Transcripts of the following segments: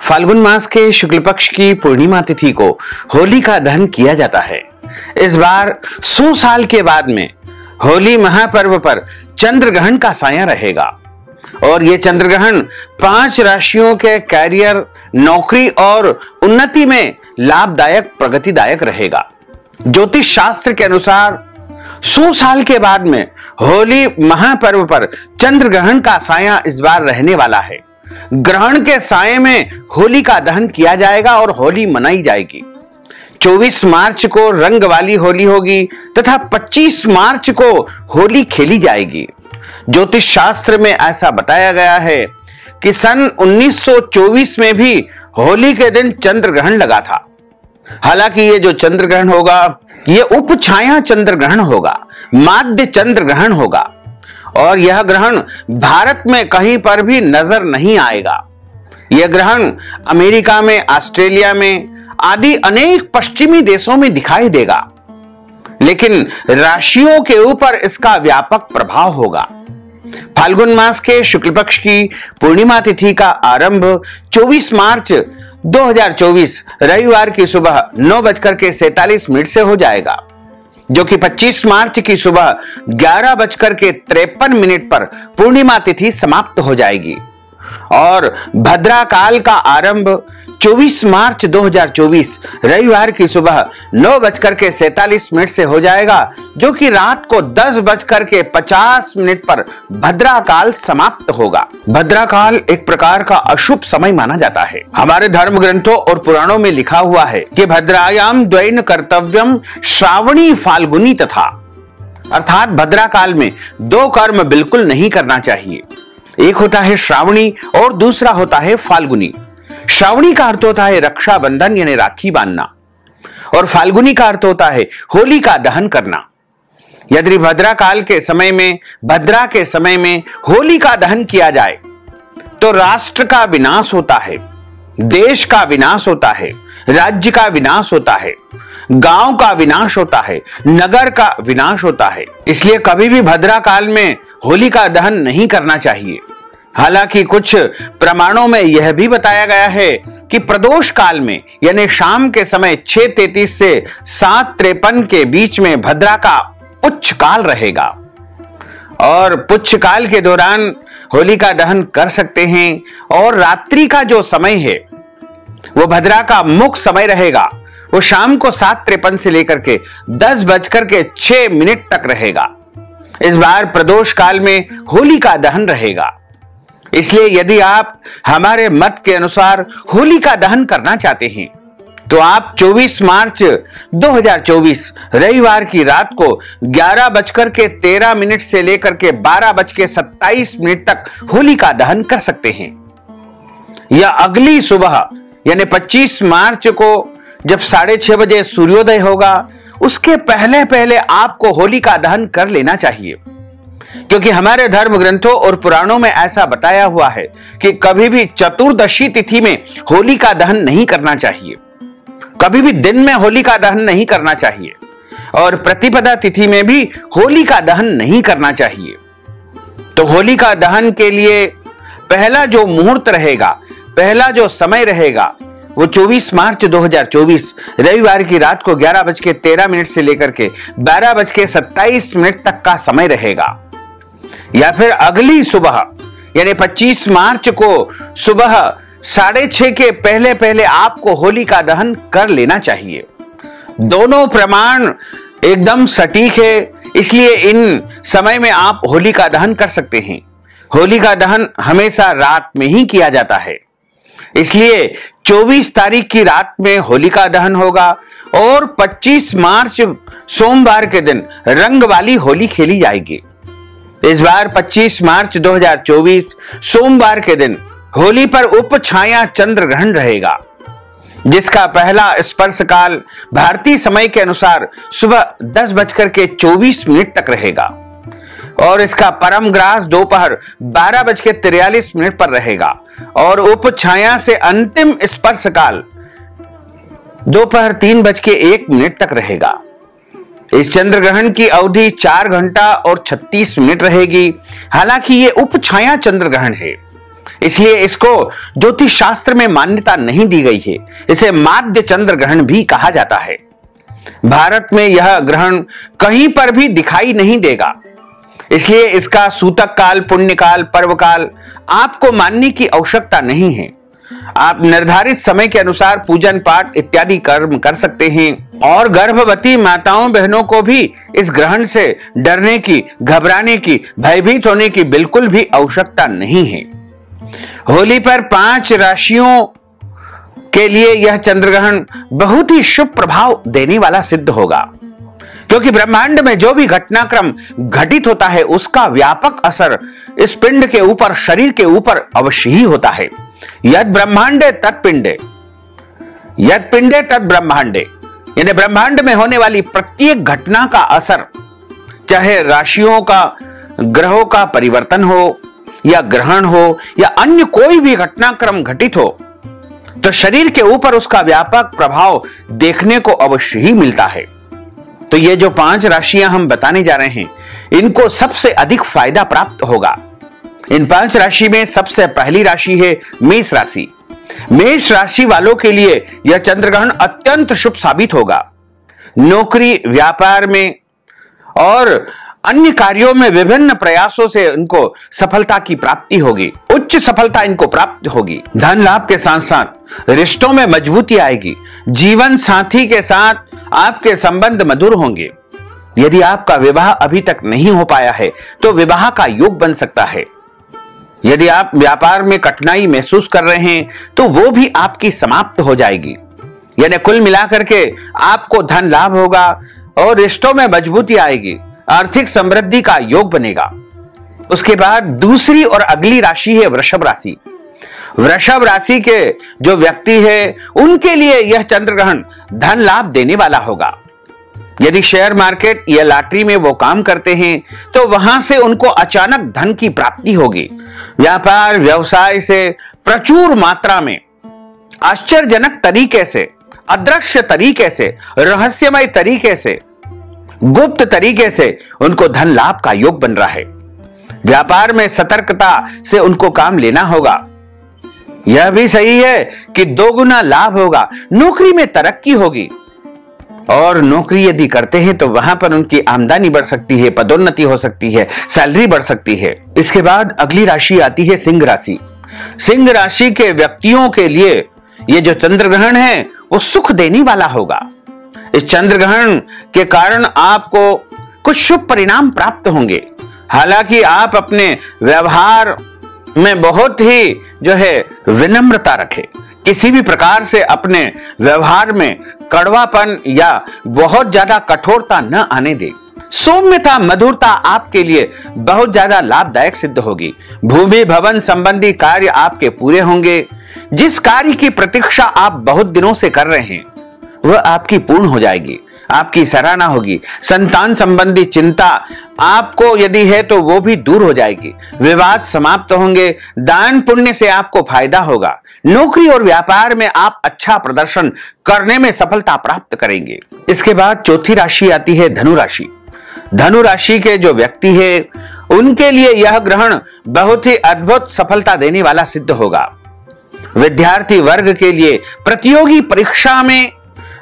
फाल्गुन मास के शुक्ल पक्ष की पूर्णिमा तिथि को होली का दहन किया जाता है। इस बार 100 साल के बाद में होली महापर्व पर चंद्र ग्रहण का साया रहेगा और यह चंद्र ग्रहण 5 राशियों के कैरियर, नौकरी और उन्नति में लाभदायक, प्रगतिदायक रहेगा। ज्योतिष शास्त्र के अनुसार 100 साल के बाद में होली महापर्व पर चंद्र ग्रहण का साया इस बार रहने वाला है। ग्रहण के साये में होली का दहन किया जाएगा और होली मनाई जाएगी। 24 मार्च को रंग वाली होली होगी तथा 25 मार्च को होली खेली जाएगी। ज्योतिष शास्त्र में ऐसा बताया गया है कि सन 1924 में भी होली के दिन चंद्र ग्रहण लगा था। हालांकि ये जो चंद्र ग्रहण होगा ये उपछाया चंद्र ग्रहण होगा, माध्य चंद्र ग्रहण होगा और यह ग्रहण भारत में कहीं पर भी नजर नहीं आएगा। यह ग्रहण अमेरिका में, ऑस्ट्रेलिया में आदि अनेक पश्चिमी देशों में दिखाई देगा, लेकिन राशियों के ऊपर इसका व्यापक प्रभाव होगा। फाल्गुन मास के शुक्ल पक्ष की पूर्णिमा तिथि का आरंभ 24 मार्च 2024 रविवार की सुबह 9:47 से हो जाएगा, जो कि 25 मार्च की सुबह 11:53 पर पूर्णिमा तिथि समाप्त हो जाएगी और भद्रा काल का आरंभ 24 मार्च 2024 रविवार की सुबह 9:47 से हो जाएगा, जो कि रात को 10:50 पर भद्रा काल समाप्त होगा। भद्रा काल एक प्रकार का अशुभ समय माना जाता है। हमारे धर्म ग्रंथों और पुराणों में लिखा हुआ है कि भद्रायाम द्वैन कर्तव्यम श्रावणी फाल्गुनी तथा, अर्थात भद्रा काल में 2 कर्म बिल्कुल नहीं करना चाहिए। एक होता है श्रावणी और दूसरा होता है फाल्गुनी। श्रावणी का अर्थ होता है रक्षाबंधन यानी राखी बांधना और फाल्गुनी का अर्थ होता है होली का दहन करना। यदि भद्रा काल के समय में, भद्रा के समय में होली का दहन किया जाए तो राष्ट्र का विनाश होता है, देश का विनाश होता है, राज्य का विनाश होता है, गांव का विनाश होता है, नगर का विनाश होता है। इसलिए कभी भी भद्रा काल में होली का दहन नहीं करना चाहिए। हालांकि कुछ प्रमाणों में यह भी बताया गया है कि प्रदोष काल में यानी शाम के समय 6:33 से 7:53 के बीच में भद्रा का पुच्छ काल रहेगा और पुच्छ काल के दौरान होली का दहन कर सकते हैं और रात्रि का जो समय है वो भद्रा का मुख्य समय रहेगा। वो शाम को 7:53 से लेकर के 10:06 तक रहेगा। इस बार प्रदोष काल में होली का दहन रहेगा। इसलिए यदि आप हमारे मत के अनुसार होली का दहन करना चाहते हैं तो आप 24 मार्च 2024 रविवार की रात को 11:13 से लेकर के 12:27 तक होली का दहन कर सकते हैं। या अगली सुबह यानी 25 मार्च को जब 6:30 बजे सूर्योदय होगा उसके पहले पहले आपको होली का दहन कर लेना चाहिए, क्योंकि हमारे धर्म ग्रंथों और पुराणों में ऐसा बताया हुआ है कि कभी भी चतुर्दशी तिथि में होली का दहन नहीं करना चाहिए, कभी भी दिन में होली का दहन नहीं करना चाहिए और प्रतिपदा तिथि में भी होली का दहन नहीं करना चाहिए। तो होली का दहन के लिए पहला जो मुहूर्त रहेगा, पहला जो समय रहेगा वो 24 मार्च 2024 रविवार की रात को 11:13 से लेकर के 12:27 तक का समय रहेगा। या फिर अगली सुबह यानी 25 मार्च को सुबह 6:30 के पहले पहले आपको होली का दहन कर लेना चाहिए। दोनों प्रमाण एकदम सटीक है, इसलिए इन समय में आप होली का दहन कर सकते हैं। होली का दहन हमेशा रात में ही किया जाता है, इसलिए 24 तारीख की रात में होली का दहन होगा और 25 मार्च सोमवार के दिन रंग वाली होली खेली जाएगी। इस बार 25 मार्च 2024 सोमवार के दिन होली पर उपछाया चंद्र ग्रहण रहेगा, जिसका पहला स्पर्श काल भारतीय समय के अनुसार सुबह 10:24 तक रहेगा और इसका परम ग्रास दोपहर 12:43 पर रहेगा और उपछाया से अंतिम स्पर्श काल दोपहर 3:01 तक रहेगा। इस चंद्र ग्रहण की अवधि 4 घंटा और 36 मिनट रहेगी। हालांकि ये उपछाया चंद्र ग्रहण है, इसलिए इसको ज्योतिष शास्त्र में मान्यता नहीं दी गई है। इसे माध्य चंद्र ग्रहण भी कहा जाता है। भारत में यह ग्रहण कहीं पर भी दिखाई नहीं देगा, इसलिए इसका सूतक काल, पुण्य काल, पर्व काल आपको मानने की आवश्यकता नहीं है। आप निर्धारित समय के अनुसार पूजन पाठ इत्यादि कर्म कर सकते हैं। और गर्भवती माताओं बहनों को भी इस ग्रहण से डरने की, घबराने की, भयभीत होने की बिल्कुल भी आवश्यकता नहीं है। होली पर 5 राशियों के लिए यह चंद्र ग्रहण बहुत ही शुभ प्रभाव देने वाला सिद्ध होगा, क्योंकि ब्रह्मांड में जो भी घटनाक्रम घटित होता है उसका व्यापक असर इस पिंड के ऊपर, शरीर के ऊपर अवश्य ही होता है। यद ब्रह्मांडे तत्पिंडे, यद पिंडे तद ब्रह्मांडे, यानी ब्रह्मांड में होने वाली प्रत्येक घटना का असर, चाहे राशियों का, ग्रहों का परिवर्तन हो या ग्रहण हो या अन्य कोई भी घटनाक्रम घटित हो, तो शरीर के ऊपर उसका व्यापक प्रभाव देखने को अवश्य ही मिलता है। तो ये जो 5 राशियां हम बताने जा रहे हैं, इनको सबसे अधिक फायदा प्राप्त होगा। इन 5 राशि में सबसे पहली राशि है मेष राशि। मेष राशि वालों के लिए यह चंद्र ग्रहण अत्यंत शुभ साबित होगा। नौकरी, व्यापार में और अन्य कार्यों में विभिन्न प्रयासों से इनको सफलता की प्राप्ति होगी, उच्च सफलता इनको प्राप्त होगी। धन लाभ के साथ साथ रिश्तों में मजबूती आएगी। जीवन साथी के साथ आपके संबंध मधुर होंगे। यदि आपका विवाह अभी तक नहीं हो पाया है तो विवाह का योग बन सकता है। यदि आप व्यापार में कठिनाई महसूस कर रहे हैं तो वो भी आपकी समाप्त हो जाएगी। यानी कुल मिलाकर के आपको धन लाभ होगा और रिश्तों में मजबूती आएगी, आर्थिक समृद्धि का योग बनेगा। उसके बाद दूसरी और अगली राशि है वृषभ राशि। वृषभ राशि के जो व्यक्ति है उनके लिए यह चंद्र ग्रहण धन लाभ देने वाला होगा। यदि शेयर मार्केट या लॉटरी में वो काम करते हैं तो वहां से उनको अचानक धन की प्राप्ति होगी। व्यापार व्यवसाय से प्रचुर मात्रा में, आश्चर्यजनक तरीके से, अदृश्य तरीके से, रहस्यमय तरीके से, गुप्त तरीके से उनको धन लाभ का योग बन रहा है। व्यापार में सतर्कता से उनको काम लेना होगा। यह भी सही है कि 2 गुना लाभ होगा। नौकरी में तरक्की होगी और नौकरी यदि करते हैं तो वहां पर उनकी आमदनी बढ़ सकती है, पदोन्नति हो सकती है, सैलरी बढ़ सकती है। इसके बाद अगली राशि आती है सिंह राशि। सिंह राशि के व्यक्तियों के लिए यह जो चंद्र ग्रहण है वो सुख देने वाला होगा। इस चंद्र ग्रहण के कारण आपको कुछ शुभ परिणाम प्राप्त होंगे। हालांकि आप अपने व्यवहार में बहुत ही जो है विनम्रता रखें। किसी भी प्रकार से अपने व्यवहार में कड़वापन या बहुत ज्यादा कठोरता न आने दें। सौम्यता, मधुरता आपके लिए बहुत ज्यादा लाभदायक सिद्ध होगी। भूमि भवन संबंधी कार्य आपके पूरे होंगे। जिस कार्य की प्रतीक्षा आप बहुत दिनों से कर रहे हैं वह आपकी पूर्ण हो जाएगी, आपकी सराहना होगी। संतान संबंधी चिंता आपको यदि है तो वो भी दूर हो जाएगी। विवाद समाप्त होंगे। दान पुण्य से आपको फायदा होगा। नौकरी और व्यापार में आप अच्छा प्रदर्शन करने में सफलता प्राप्त करेंगे। इसके बाद चौथी राशि आती है धनु राशि। धनु राशि के जो व्यक्ति है उनके लिए यह ग्रहण बहुत ही अद्भुत सफलता देने वाला सिद्ध होगा। विद्यार्थी वर्ग के लिए प्रतियोगी परीक्षा में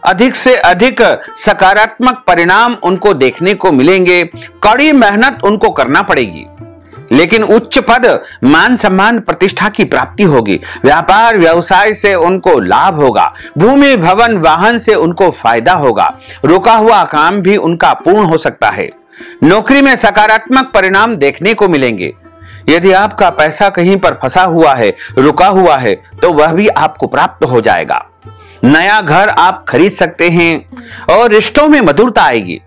अधिक से अधिक सकारात्मक परिणाम उनको देखने को मिलेंगे। कड़ी मेहनत उनको करना पड़ेगी, लेकिन उच्च पद, मान सम्मान, प्रतिष्ठा की प्राप्ति होगी। व्यापार व्यवसाय से उनको लाभ होगा। भूमि भवन वाहन से उनको फायदा होगा। रुका हुआ काम भी उनका पूर्ण हो सकता है। नौकरी में सकारात्मक परिणाम देखने को मिलेंगे। यदि आपका पैसा कहीं पर फंसा हुआ है, रुका हुआ है, तो वह भी आपको प्राप्त हो जाएगा। नया घर आप खरीद सकते हैं और रिश्तों में मधुरता आएगी।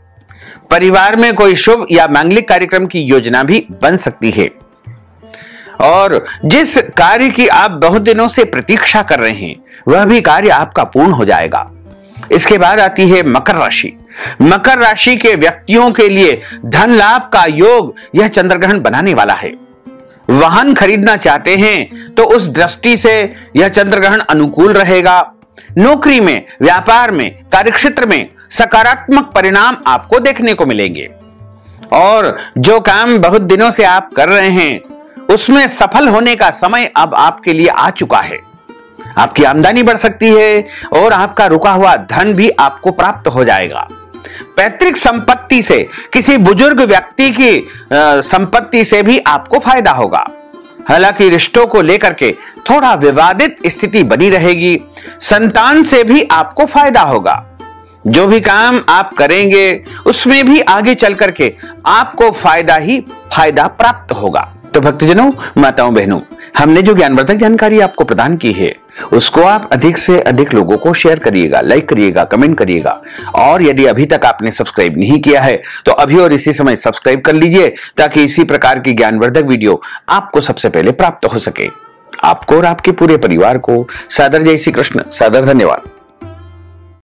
परिवार में कोई शुभ या मांगलिक कार्यक्रम की योजना भी बन सकती है और जिस कार्य की आप बहुत दिनों से प्रतीक्षा कर रहे हैं वह भी कार्य आपका पूर्ण हो जाएगा। इसके बाद आती है मकर राशि। मकर राशि के व्यक्तियों के लिए धन लाभ का योग यह चंद्रग्रहण बनाने वाला है। वाहन खरीदना चाहते हैं तो उस दृष्टि से यह चंद्रग्रहण अनुकूल रहेगा। नौकरी में, व्यापार में, कार्यक्षेत्र में सकारात्मक परिणाम आपको देखने को मिलेंगे और जो काम बहुत दिनों से आप कर रहे हैं उसमें सफल होने का समय अब आपके लिए आ चुका है। आपकी आमदनी बढ़ सकती है और आपका रुका हुआ धन भी आपको प्राप्त हो जाएगा। पैतृक संपत्ति से, किसी बुजुर्ग व्यक्ति की संपत्ति से भी आपको फायदा होगा। हालांकि रिश्तों को लेकर के थोड़ा विवादित स्थिति बनी रहेगी। संतान से भी आपको फायदा होगा। जो भी काम आप करेंगे उसमें भी आगे चल करके आपको फायदा ही फायदा प्राप्त होगा। तो भक्तजनों, माताओं, बहनों, हमने जो ज्ञानवर्धक जानकारी आपको प्रदान की है उसको आप अधिक से अधिक लोगों को शेयर करिएगा, लाइक करिएगा, कमेंट करिएगा। और यदि अभी तक आपने सब्सक्राइब नहीं किया है तो अभी और इसी समय सब्सक्राइब कर लीजिए, ताकि इसी प्रकार की ज्ञानवर्धक वीडियो आपको सबसे पहले प्राप्त हो सके। आपको और आपके पूरे परिवार को सादर जय श्री कृष्ण, सादर धन्यवाद।